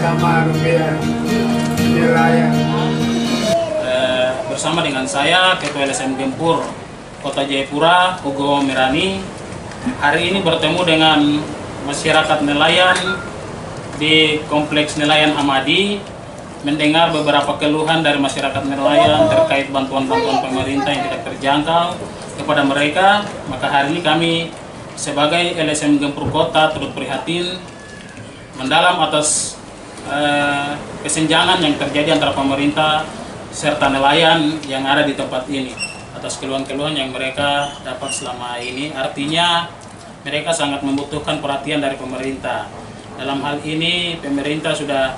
sama rupiah nelayan. Bersama dengan saya Ketua LSM Gempur Kota Jayapura, Hugo Mirani. Hari ini bertemu dengan masyarakat nelayan di Kompleks Nelayan Hamadi, mendengar beberapa keluhan dari masyarakat nelayan terkait bantuan-bantuan pemerintah yang tidak terjangkau kepada mereka. Maka hari ini kami sebagai LSM Gempur Kota turut prihatin mendalam atas kesenjangan yang terjadi antara pemerintah serta nelayan yang ada di tempat ini, atas keluhan-keluhan yang mereka dapat selama ini. Artinya mereka sangat membutuhkan perhatian dari pemerintah. Dalam hal ini pemerintah sudah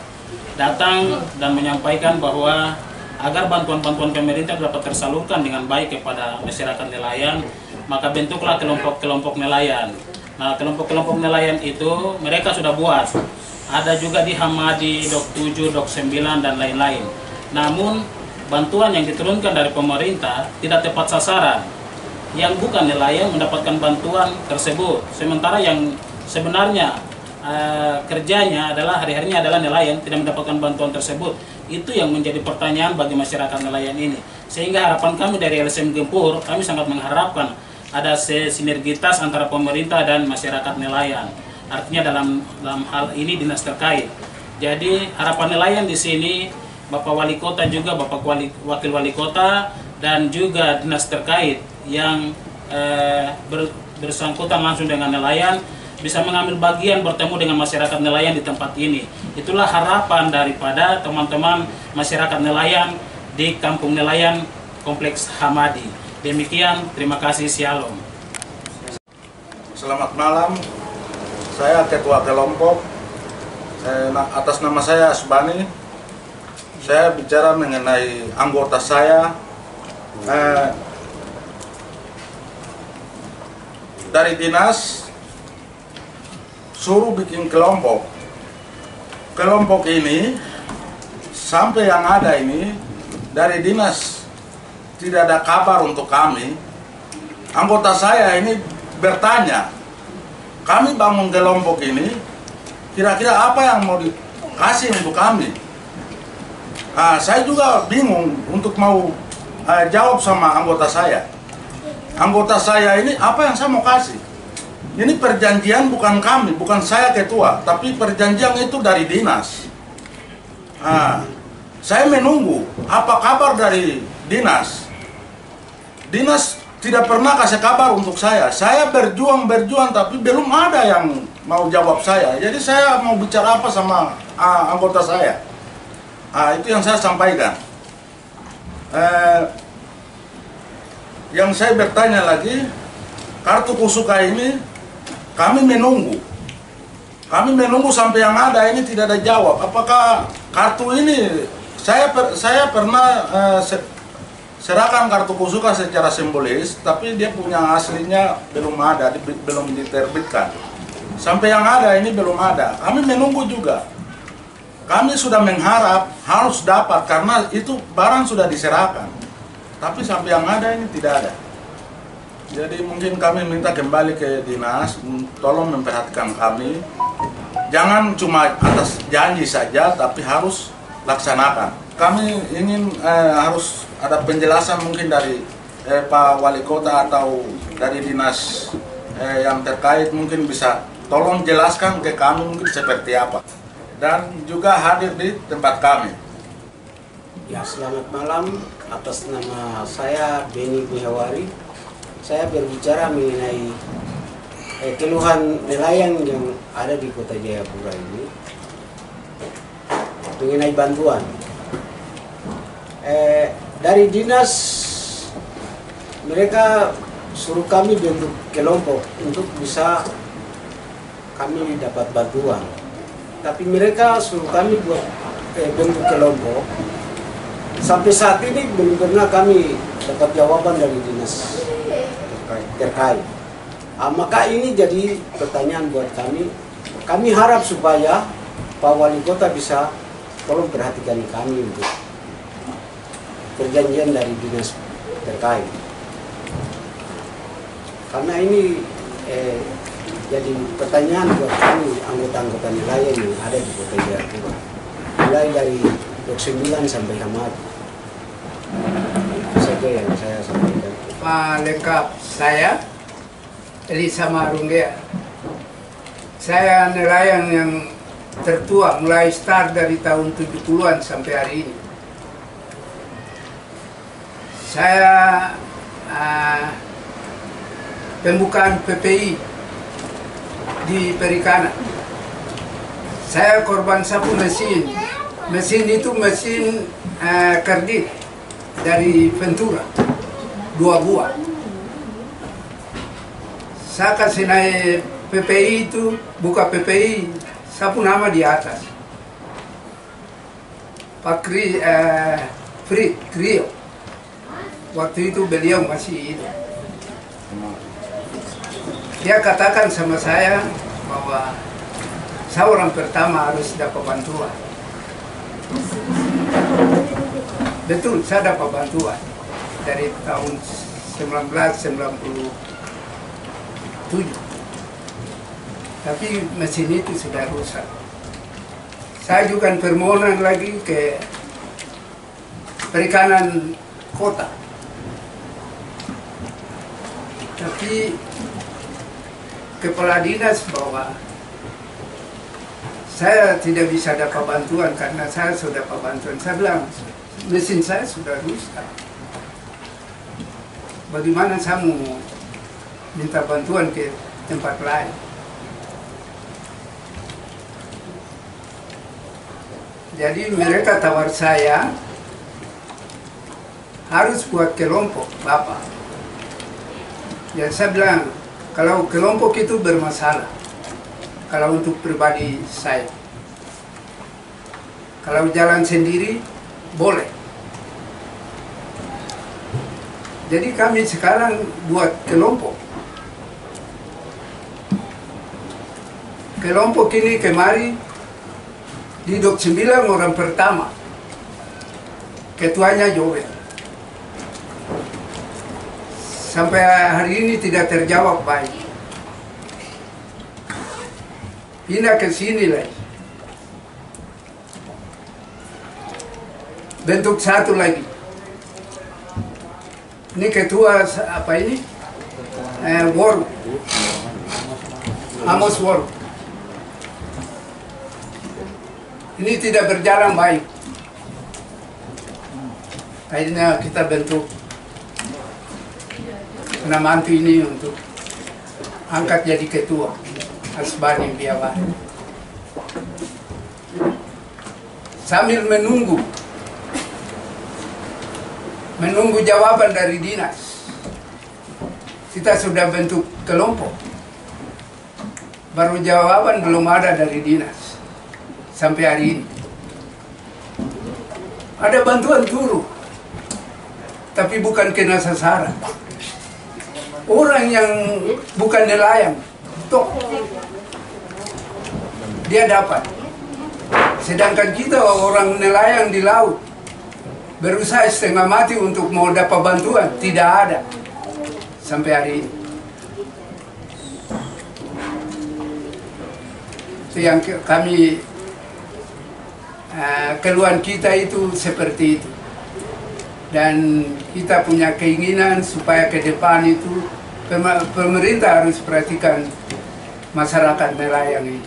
datang dan menyampaikan bahwa agar bantuan-bantuan pemerintah dapat tersalurkan dengan baik kepada masyarakat nelayan, maka bentuklah kelompok-kelompok nelayan. Nah, kelompok-kelompok nelayan itu mereka sudah buat. Ada juga di Hamadi, Dok 7, Dok 9, dan lain-lain. Namun, bantuan yang diturunkan dari pemerintah tidak tepat sasaran. Yang bukan nelayan mendapatkan bantuan tersebut. Sementara yang sebenarnya kerjanya adalah hari-harinya adalah nelayan tidak mendapatkan bantuan tersebut. Itu yang menjadi pertanyaan bagi masyarakat nelayan ini. Sehingga harapan kami dari LSM Gempur, kami sangat mengharapkan ada sinergitas antara pemerintah dan masyarakat nelayan. Artinya dalam hal ini dinas terkait. Jadi harapan nelayan di sini Bapak Wali Kota juga, Bapak Wakil Wali Kota dan juga dinas terkait yang bersangkutan langsung dengan nelayan bisa mengambil bagian bertemu dengan masyarakat nelayan di tempat ini. Itulah harapan daripada teman-teman masyarakat nelayan di Kampung Nelayan Kompleks Hamadi. Demikian, terima kasih, Shalom. Selamat malam, saya Ketua Kelompok. Atas nama saya Asbani. Saya bicara mengenai anggota saya. Dari dinas suruh bikin kelompok. Kelompok ini sampai yang ada ini dari dinas tidak ada kabar untuk kami. Anggota saya ini bertanya, kami bangun kelompok ini, kira-kira apa yang mau dikasih untuk kami? Saya juga bingung untuk mau jawab sama anggota saya. Anggota saya ini apa yang saya mau kasih? Ini perjanjian bukan kami, bukan saya ketua, tapi perjanjian itu dari dinas. Saya menunggu apa kabar dari dinas. Dinas tidak pernah kasih kabar untuk saya. Saya berjuang tapi belum ada yang mau jawab saya. Jadi saya mau bicara apa sama anggota saya? Itu yang saya sampaikan. Yang saya bertanya lagi, kartu kusuka ini kami menunggu sampai yang ada ini tidak ada jawab. Apakah kartu ini saya pernah serahkan kartu kusuka secara simbolis, tapi dia punya aslinya belum ada, belum diterbitkan. Sampai yang ada ini belum ada. Kami menunggu juga. Kami sudah mengharap harus dapat karena itu barang sudah diserahkan. Tapi sampai yang ada ini tidak ada. Jadi mungkin kami minta kembali ke dinas, tolong memperhatikan kami. Jangan cuma atas janji saja, tapi harus laksanakan. Kami ingin harus ada penjelasan mungkin dari Pak Wali Kota atau dari dinas yang terkait, mungkin bisa tolong jelaskan ke kami mungkin seperti apa. Dan juga hadir di tempat kami. Ya, selamat malam. Atas nama saya Beni Bihawari, saya berbicara mengenai keluhan nelayan yang ada di Kota Jayapura ini mengenai bantuan. Dari dinas mereka suruh kami bentuk kelompok untuk bisa kami dapat bantuan. Tapi mereka suruh kami buat bentuk kelompok. Sampai saat ini belum pernah kami dapat jawaban dari dinas terkait. Maka ini jadi pertanyaan buat kami. Kami harap supaya Pak Wali Kota bisa tolong perhatikan kami untuk perjanjian dari dinas terkait. Karena ini jadi pertanyaan buat kami anggota-anggota nelayan yang ada di Kota Jayapura. mulai dari 29 sampai Hamad. Itu saja yang saya sampaikan. Lengkap saya Elisa Marunggea. Saya nelayan yang tertua mulai start dari tahun 70-an sampai hari ini. Saya pembukaan PPI di Perikanan. Saya korban sapu mesin. Mesin itu mesin kardit dari Ventura, 2 buah. Saya kasih naik PPI itu, buka PPI, sapu nama di atas. Pak Frit Krio. Waktu itu beliau masih hidup. Dia katakan sama saya bahwa saya orang pertama harus dapat bantuan. Betul, saya dapat bantuan dari tahun 1997. Tapi mesin itu sudah rusak. Saya juga permohonan lagi ke Perikanan Kota. Tapi kepala dinas bahwa saya tidak bisa dapat bantuan karena saya sudah dapat bantuan. Saya bilang, mesin saya sudah rusak. Bagaimana saya mau minta bantuan ke tempat lain? Jadi mereka tawar saya harus buat kelompok Bapak. Ya saya bilang, kalau kelompok itu bermasalah, kalau untuk pribadi saya. Kalau jalan sendiri, boleh. Jadi kami sekarang buat kelompok. Kelompok ini kemari di 29 orang pertama. Ketuanya Joel. Sampai hari ini tidak terjawab baik. Pindah ke sini lagi. Bentuk satu lagi. Ini ketua apa ini? War. Amos War. Ini tidak berjalan baik. Akhirnya kita bentuk mantu ini untuk angkat jadi ketua Asbani Biawar. Sambil menunggu jawaban dari dinas. Kita sudah bentuk kelompok, baru jawaban belum ada dari dinas sampai hari ini. Ada bantuan turun, tapi bukan kena sasaran. Orang yang bukan nelayan, toh dia dapat. Sedangkan kita orang nelayan di laut berusaha setengah mati untuk mau dapat bantuan, tidak ada sampai hari ini. Itu yang kami keluhan kita itu seperti itu. Dan kita punya keinginan supaya ke depan itu pemerintah harus perhatikan masyarakat nelayan ini.